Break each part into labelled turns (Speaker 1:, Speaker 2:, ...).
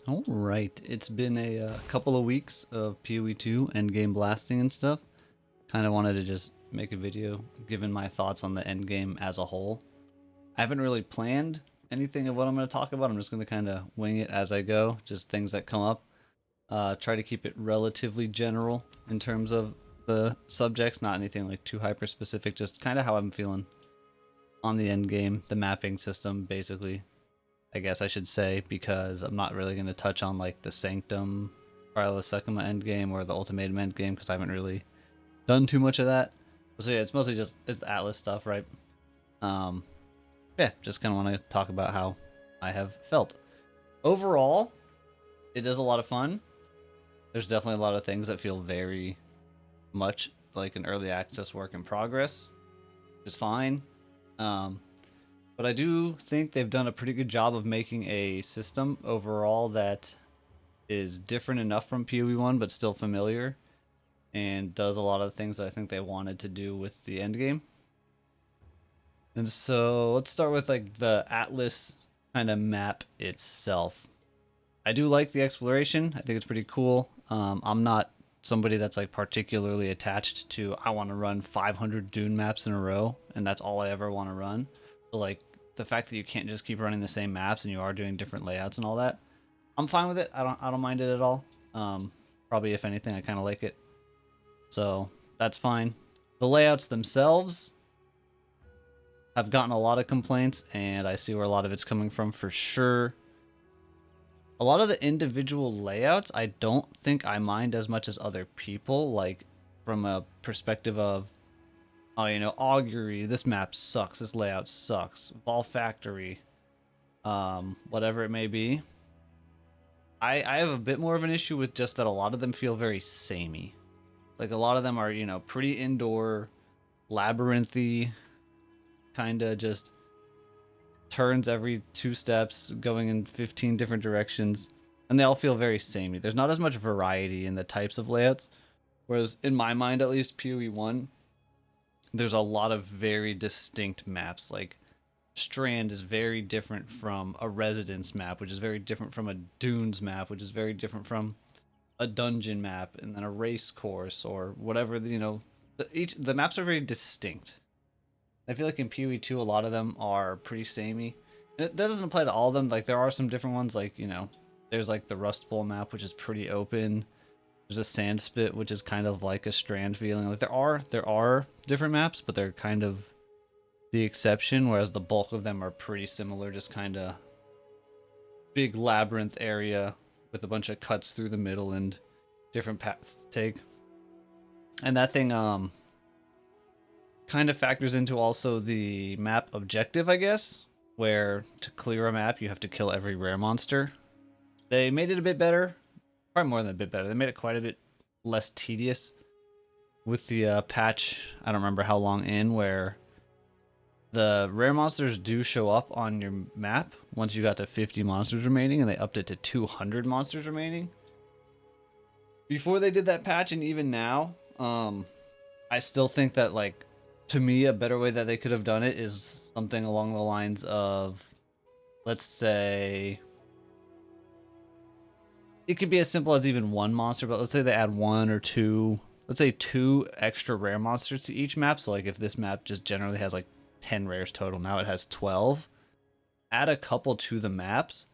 Speaker 1: All right, it's been a couple of weeks of PoE2 endgame blasting and stuff. Kind of wanted to just make a video giving my thoughts on the endgame as a whole. I haven't really planned anything of what I'm going to talk about. I'm just going to kind of wing it as I go, just things that come up. Try to keep it relatively general in terms of the subjects, not anything like too hyper specific, just kind of how I'm feeling on the endgame, the mapping system, basically. I guess I should say, because I'm not really going to touch on like the Sanctum Trial of Secuma endgame or the Ultimatum endgame because I haven't really done too much of that. So yeah, it's mostly just it's Atlas stuff, right? Um, yeah, just kind of want to talk about how I have felt. Overall, it is a lot of fun. There's definitely a lot of things that feel very much like an early access work in progress, which is fine. Um, But I do think they've done a pretty good job of making a system overall that is different enough from PoE1 but still familiar and does a lot of the things that I think they wanted to do with the endgame. And so let's start with like the Atlas kind of map itself. I do like the exploration. I think it's pretty cool. I'm not somebody that's like particularly attached to I want to run 500 Dune maps in a row and that's all I ever want to run. So like the fact that you can't just keep running the same maps and you are doing different layouts and all that, I'm fine with it. I don't mind it at all. Probably if anything, I kind of like it. So that's fine. The layouts themselves have gotten a lot of complaints, and I see where a lot of it's coming from for sure. A lot of the individual layouts, I don't think I mind as much as other people. Like from a perspective of, oh, augury. This map sucks. This layout sucks. Ball factory. Whatever it may be. I have a bit more of an issue with just that a lot of them feel very samey. Like a lot of them are, pretty indoor, labyrinthy, kind of just turns every 2 steps, going in 15 different directions, and they all feel very samey. There's not as much variety in the types of layouts, whereas in my mind, at least, PoE1, there's a lot of very distinct maps. Like Strand is very different from a Residence map, which is very different from a Dunes map, which is very different from a dungeon map, and then a race course or whatever. The maps are very distinct. I feel like in PoE2, a lot of them are pretty samey. And that doesn't apply to all of them. Like there are some different ones, like there's like the Rust Bowl map, which is pretty open. There's a Sand Spit, which is kind of like a Strand feeling. Like there are different maps, but they're kind of the exception, whereas the bulk of them are pretty similar, just kind of big labyrinth area with a bunch of cuts through the middle and different paths to take. And that thing kind of factors into also the map objective, I guess, where to clear a map you have to kill every rare monster. They made it a bit better, probably more than a bit better. They made it quite a bit less tedious with the patch. I don't remember how long in, where the rare monsters do show up on your map once you got to 50 monsters remaining, and they upped it to 200 monsters remaining. Before they did that patch, and even now, I still think that, like, to me, a better way that they could have done it is something along the lines of, let's say, it could be as simple as even one monster, but let's say they add one or two, let's say two extra rare monsters to each map. So, like, if this map just generally has like 10 rares total, now it has 12. Add a couple to the maps,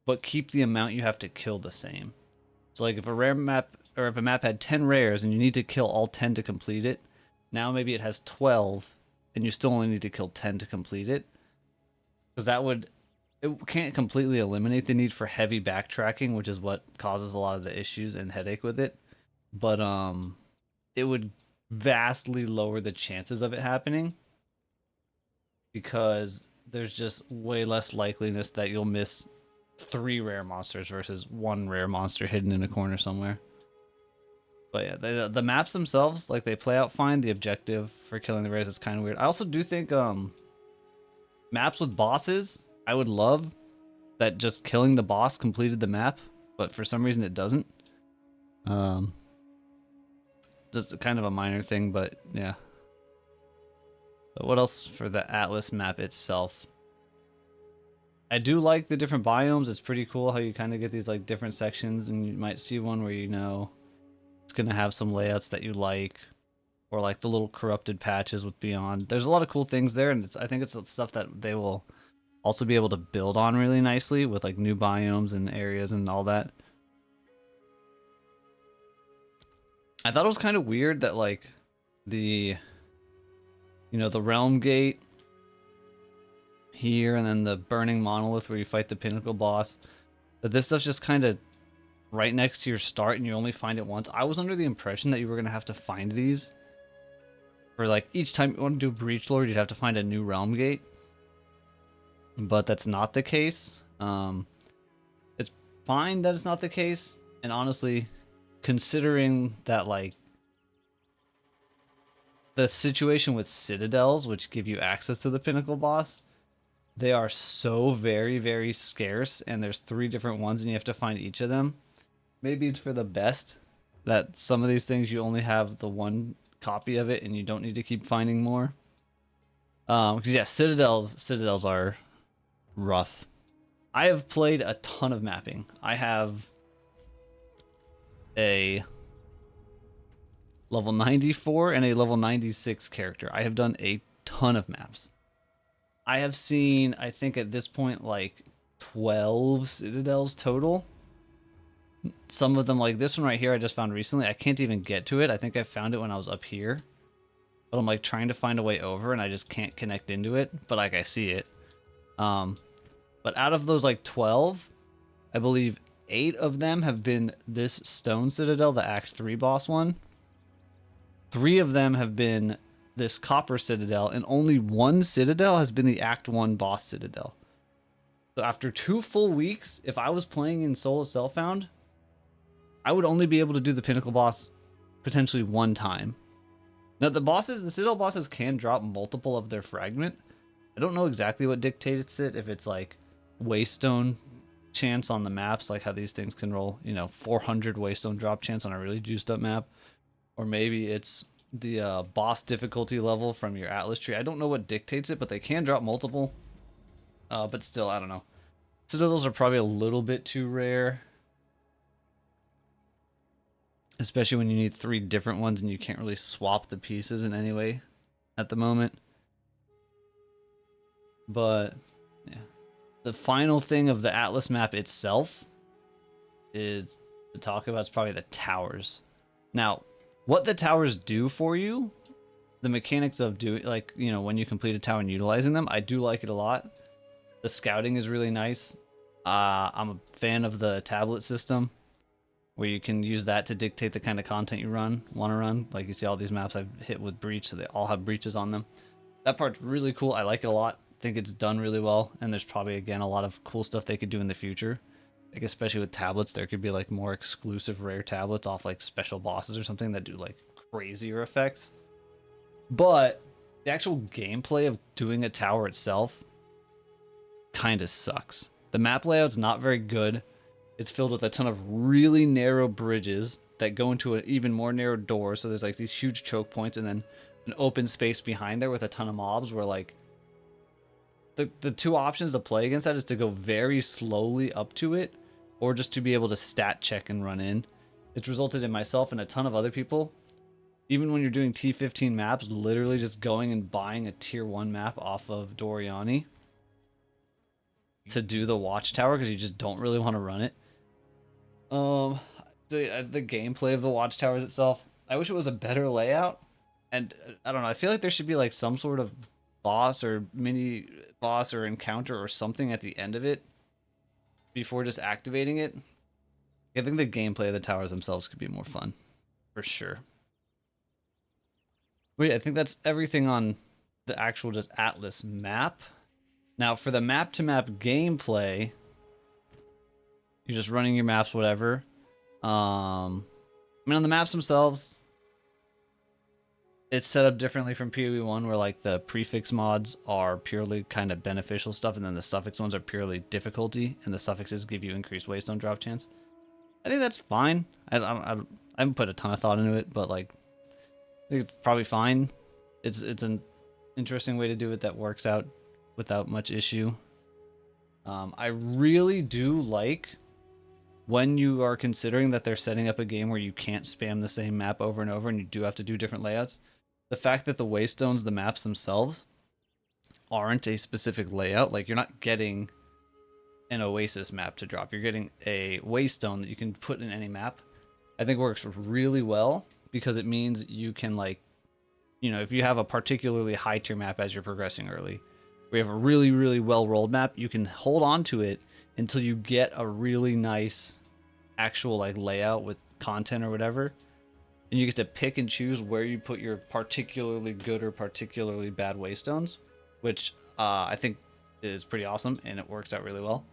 Speaker 1: but keep the amount you have to kill the same. So like if a rare map, or if a map had 10 rares and you need to kill all 10 to complete it, now maybe it has 12 and you still only need to kill 10 to complete it. Because it can't completely eliminate the need for heavy backtracking, which is what causes a lot of the issues and headache with it. But it would vastly lower the chances of it happening because there's just way less likeliness that you'll miss 3 rare monsters versus 1 rare monster hidden in a corner somewhere. But yeah, the maps themselves, like, they play out fine. The objective for killing the rares is kind of weird. I also do think maps with bosses, I would love that just killing the boss completed the map, but for some reason it doesn't. Um, just kind of a minor thing, but yeah. But what else for the Atlas map itself? I do like the different biomes. It's pretty cool how you kind of get these like different sections, and you might see one where you know it's gonna have some layouts that you like, or like the little corrupted patches with Beyond. There's a lot of cool things there, and I think it's stuff that they will also be able to build on really nicely with like new biomes and areas and all that. I thought it was kind of weird that like the the realm gate here and then the burning monolith where you fight the pinnacle boss, that this stuff's just kind of right next to your start and you only find it once. I was under the impression that you were going to have to find these for like each time you want to do Breach Lord, you'd have to find a new realm gate, but that's not the case. It's fine that it's not the case, and honestly, considering that like the situation with Citadels, which give you access to the pinnacle boss, they are so very, very scarce, and there's 3 different ones, and you have to find each of them. Maybe it's for the best that some of these things you only have the one copy of it, and you don't need to keep finding more. Because yeah, Citadels are rough. I have played a ton of mapping. I have a level 94 and a level 96 character. I have done a ton of maps. I have seen, I think at this point, like 12 Citadels total. Some of them, like this one right here, I just found recently. I can't even get to it. I think I found it when I was up here. But I'm like trying to find a way over and I just can't connect into it. But like I see it. But out of those like 12, I believe 8 of them have been this Stone Citadel, the Act 3 boss one. 3 of them have been this Copper Citadel, and only 1 Citadel has been the Act 1 boss Citadel. So after 2 full weeks, if I was playing in Soul of Self-Found, I would only be able to do the Pinnacle boss potentially 1 time. Now the Citadel bosses can drop multiple of their fragment. I don't know exactly what dictates it, if it's like Waystone chance on the maps, like how these things can roll, 400 Waystone drop chance on a really juiced up map. Or maybe it's the boss difficulty level from your Atlas tree. I don't know what dictates it, but they can drop multiple. But still, I don't know. Citadels are probably a little bit too rare. Especially when you need 3 different ones and you can't really swap the pieces in any way at the moment. But, yeah. The final thing of the Atlas map itself is to talk about is probably the towers. Now, what the towers do for you, the mechanics of doing, like, when you complete a tower and utilizing them, I do like it a lot. The scouting is really nice. I'm a fan of the tablet system, where you can use that to dictate the kind of content you want to run. Like you see all these maps I've hit with breach, so they all have breaches on them. That part's really cool. I like it a lot. Think it's done really well, and there's probably, again, a lot of cool stuff they could do in the future. Like, especially with tablets, there could be like more exclusive rare tablets off like special bosses or something that do like crazier effects. But the actual gameplay of doing a tower itself kind of sucks. The map layout's not very good. It's filled with a ton of really narrow bridges that go into an even more narrow door. So there's like these huge choke points and then an open space behind there with a ton of mobs where like the 2 options to play against that is to go very slowly up to it or just to be able to stat check and run in. It's resulted in myself and a ton of other people, even when you're doing T15 maps, literally just going and buying a tier 1 map off of Doriani to do the watchtower because you just don't really want to run it. The gameplay of the watchtowers itself, I wish it was a better layout. And I don't know, I feel like there should be like some sort of boss or mini boss or encounter or something at the end of it before just activating it. I think the gameplay of the towers themselves could be more fun, for sure. But yeah, I think that's everything on the actual just Atlas map. Now for the map to map gameplay, you're just running your maps, whatever. I mean, on the maps themselves, it's set up differently from PoE1, where like the prefix mods are purely kind of beneficial stuff, and then the suffix ones are purely difficulty, and the suffixes give you increased waystone drop chance. I think that's fine. I haven't put a ton of thought into it, but like, I think it's probably fine. It's an interesting way to do it that works out without much issue. I really do like when you are considering that they're setting up a game where you can't spam the same map over and over and you do have to do different layouts. The fact that the waystones, the maps themselves, aren't a specific layout. Like, you're not getting an Oasis map to drop. You're getting a waystone that you can put in any map. I think works really well because it means you can, like, you know, if you have a particularly high tier map as you're progressing early, we have a really, really well rolled map, you can hold on to it until you get a really nice actual like layout with content or whatever. And you get to pick and choose where you put your particularly good or particularly bad waystones, which I think is pretty awesome and it works out really well.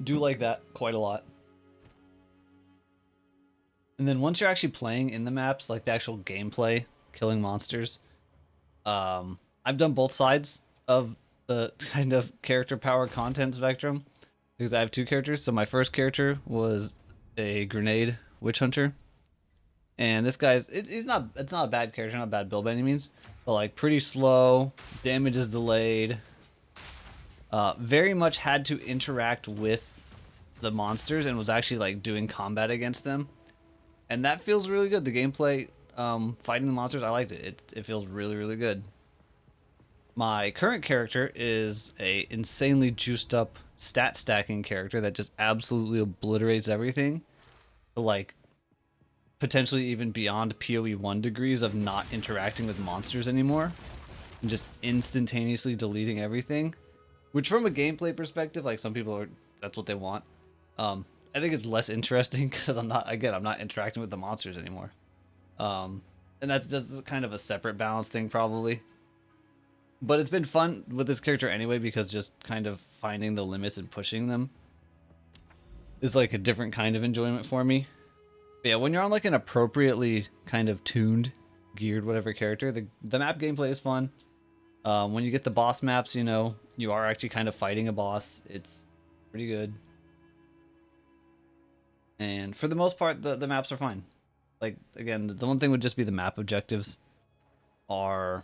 Speaker 1: Do like that quite a lot. And then once you're actually playing in the maps, like the actual gameplay, killing monsters, I've done both sides of the kind of character power content spectrum because I have two characters. So my first character was a grenade witch hunter, and this guy's it's not a bad character, not a bad build by any means, but like pretty slow, damage is delayed. Very much had to interact with the monsters and was actually like doing combat against them, and that feels really good. The gameplay, fighting the monsters, I liked it. It feels really really good. My current character is a insanely juiced up stat stacking character that just absolutely obliterates everything. Like potentially even beyond PoE1 degrees of not interacting with monsters anymore and just instantaneously deleting everything. Which from a gameplay perspective, like some people are that's what they want. I think it's less interesting because I'm not interacting with the monsters anymore. And that's just kind of a separate balance thing probably. But it's been fun with this character anyway because just kind of finding the limits and pushing them is like a different kind of enjoyment for me. But yeah, when you're on like an appropriately kind of tuned, geared whatever character, the map gameplay is fun. When you get the boss maps, you know, you are actually kind of fighting a boss. It's pretty good. And for the most part, the maps are fine. Like, again, the one thing would just be the map objectives are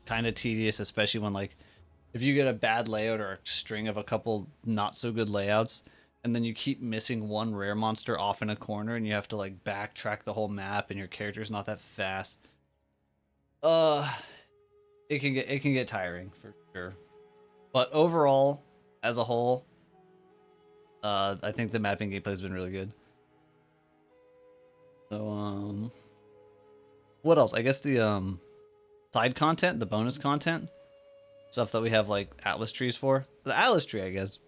Speaker 1: kind of tedious, especially when like if you get a bad layout or a string of a couple not so good layouts, and then you keep missing one rare monster off in a corner, and you have to like backtrack the whole map, and your character's not that fast. Uh, it can get tiring for sure. But overall, as a whole, I think the mapping gameplay has been really good. So what else? I guess the side content, the bonus content, stuff that we have like Atlas trees for. The Atlas tree, I guess.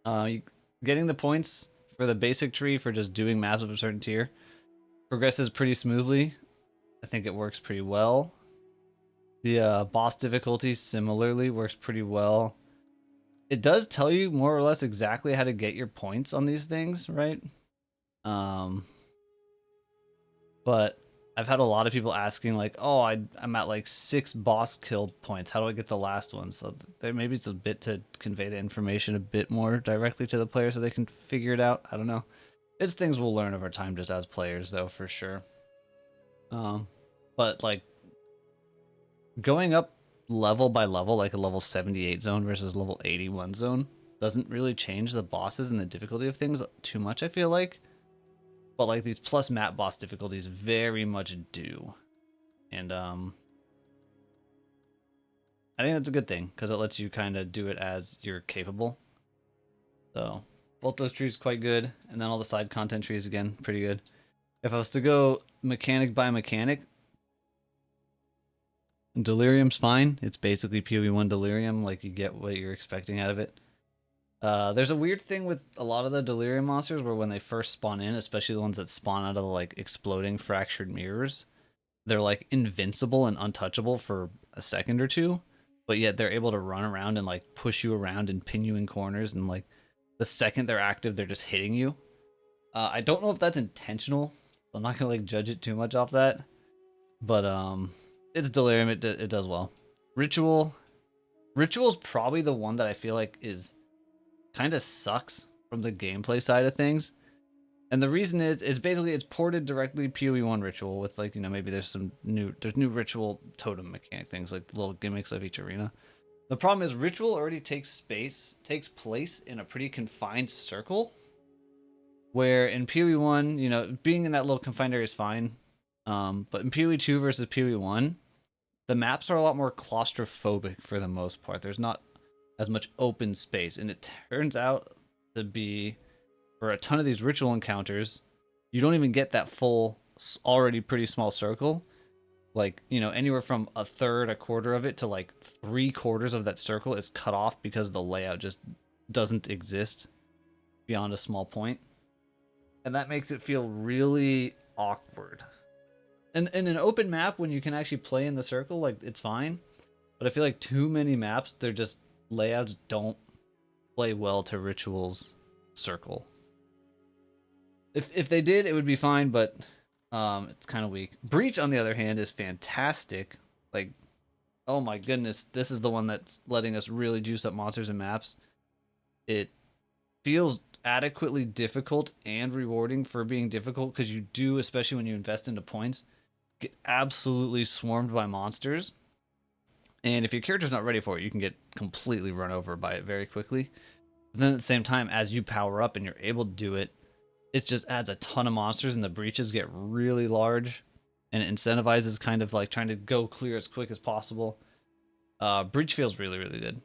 Speaker 1: You, getting the points for the basic tree for just doing maps of a certain tier progresses pretty smoothly. I think it works pretty well. The boss difficulty similarly works pretty well. It does tell you more or less exactly how to get your points on these things, right? Um, but I've had a lot of people asking like, "Oh, I'm at like 6 boss kill points. How do I get the last one?" So there maybe it's a bit to convey the information a bit more directly to the player so they can figure it out. I don't know. It's things we'll learn over time just as players, though, for sure. But like going up level by level, like a level 78 zone versus level 81 zone, doesn't really change the bosses and the difficulty of things too much, I feel like. But like these plus map boss difficulties very much do. And I think that's a good thing because it lets you kind of do it as you're capable. So both those trees quite good, and then all the side content trees again pretty good. If I was to go mechanic by mechanic, Delirium's fine. It's basically PoE1 Delirium, like you get what you're expecting out of it. There's a weird thing with a lot of the Delirium monsters where when they first spawn in, especially the ones that spawn out of the like exploding fractured mirrors, they're like invincible and untouchable for a second or two, but yet they're able to run around and like push you around and pin you in corners, and like the second they're active, they're just hitting you. I don't know if that's intentional. So I'm not gonna like judge it too much off that, but it's Delirium. It does well. Ritual, Ritual's probably the one that I feel like is kind of sucks from the gameplay side of things. And the reason is, it's ported directly PoE1 ritual with like, maybe there's new ritual totem mechanic things, like little gimmicks of each arena. The problem is ritual already takes place in a pretty confined circle, where in PoE1, being in that little confined area is fine. But in PoE2 versus PoE1, the maps are a lot more claustrophobic for the most part. There's not as much open space, and it turns out to be, for a ton of these ritual encounters, you don't even get that full, already pretty small circle. Like, anywhere from a third, a quarter of it to like 3/4 of that circle is cut off because the layout just doesn't exist beyond a small point. And that makes it feel really awkward. And in an open map, when you can actually play in the circle, like, it's fine. But I feel like too many maps, they're just, layouts don't play well to rituals circle. If they did, it would be fine, but it's kind of weak. Breach, on the other hand, is fantastic. Like, oh my goodness, this is the one that's letting us really juice up monsters and maps. It feels adequately difficult and rewarding for being difficult, because you do, especially when you invest into points, get absolutely swarmed by monsters. And if your character's not ready for it, you can get completely run over by it very quickly. But then at the same time, as you power up and you're able to do it, it just adds a ton of monsters, and the breaches get really large, and it incentivizes kind of like trying to go clear as quick as possible. Breach feels really, really good.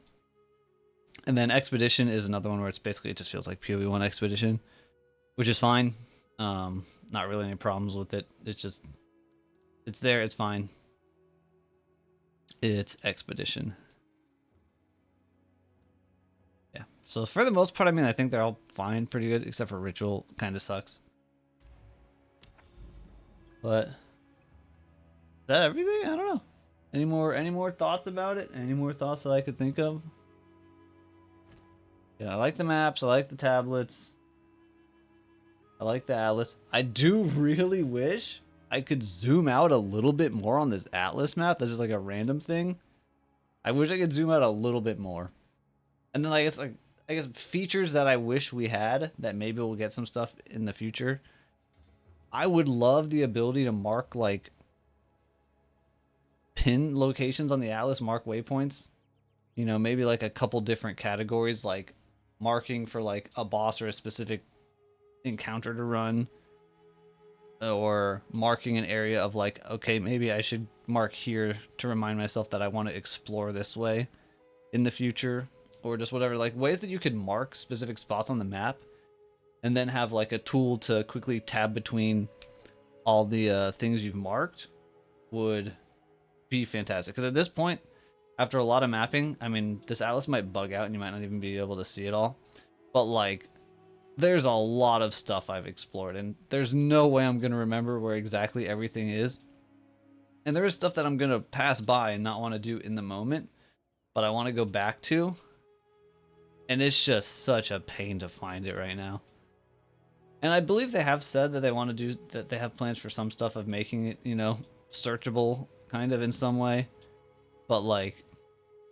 Speaker 1: And then Expedition is another one where it's basically, it just feels like PoE1 Expedition, which is fine. Not really any problems with it. It's there, it's fine. It's Expedition. Yeah. So for the most part, I mean, I think they're all fine, pretty good, except for Ritual kind of sucks. But is that everything? I don't know. Any more thoughts about it? Any more thoughts that I could think of? Yeah, I like the maps. I like the tablets. I like the atlas. I do really wish I could zoom out a little bit more on this atlas map. That's just like a random thing. I wish I could zoom out a little bit more. And then I guess features that I wish we had, that maybe we'll get some stuff in the future. I would love the ability to mark like pin locations on the atlas, mark waypoints. Maybe like a couple different categories, like marking for like a boss or a specific encounter to run, or marking an area of like, okay, maybe I should mark here to remind myself that I want to explore this way in the future, or just whatever, like ways that you could mark specific spots on the map and then have like a tool to quickly tab between all the things you've marked would be fantastic. Because at this point, after a lot of mapping, I mean, this atlas might bug out and you might not even be able to see it all, but like, there's a lot of stuff I've explored, and there's no way I'm going to remember where exactly everything is. And there is stuff that I'm going to pass by and not want to do in the moment, but I want to go back to. And it's just such a pain to find it right now. And I believe they have said that they have plans for some stuff of making it, searchable kind of in some way. But like,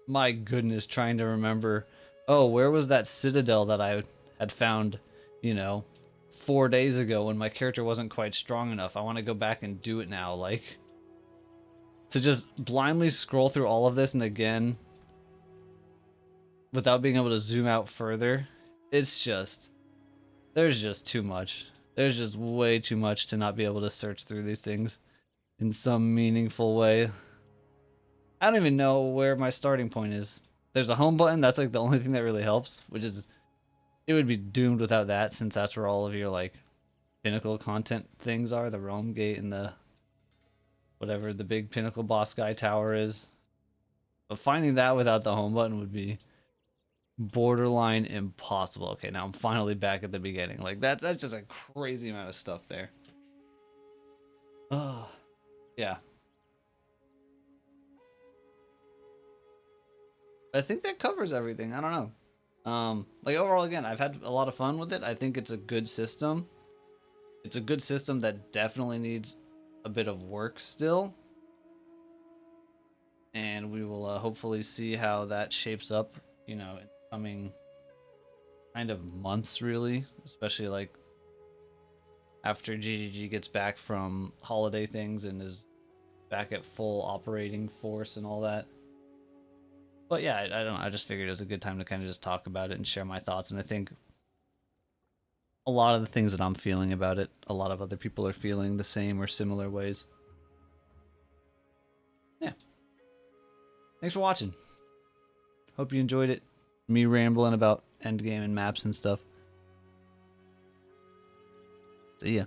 Speaker 1: my goodness, trying to remember, oh, where was that citadel that I had found, 4 days ago when my character wasn't quite strong enough? I want to go back and do it now. Like, to just blindly scroll through all of this and again, without being able to zoom out further, it's just, there's just too much. There's just way too much to not be able to search through these things in some meaningful way. I don't even know where my starting point is. There's a home button. That's like the only thing that really helps, which is, it would be doomed without that, since that's where all of your like pinnacle content things are, the Rome Gate and the whatever the big pinnacle boss guy tower is. But finding that without the home button would be borderline impossible. Okay, now I'm finally back at the beginning. Like, that's just a crazy amount of stuff there. Oh, yeah. I think that covers everything. I don't know. Like, overall, again, I've had a lot of fun with it. I think it's a good system. It's a good system that definitely needs a bit of work still. And we will hopefully see how that shapes up, in coming kind of months, really. Especially like after GGG gets back from holiday things and is back at full operating force and all that. But yeah, I don't know. I just figured it was a good time to kind of just talk about it and share my thoughts. And I think a lot of the things that I'm feeling about it, a lot of other people are feeling the same or similar ways. Yeah. Thanks for watching. Hope you enjoyed it. Me rambling about endgame and maps and stuff. See ya.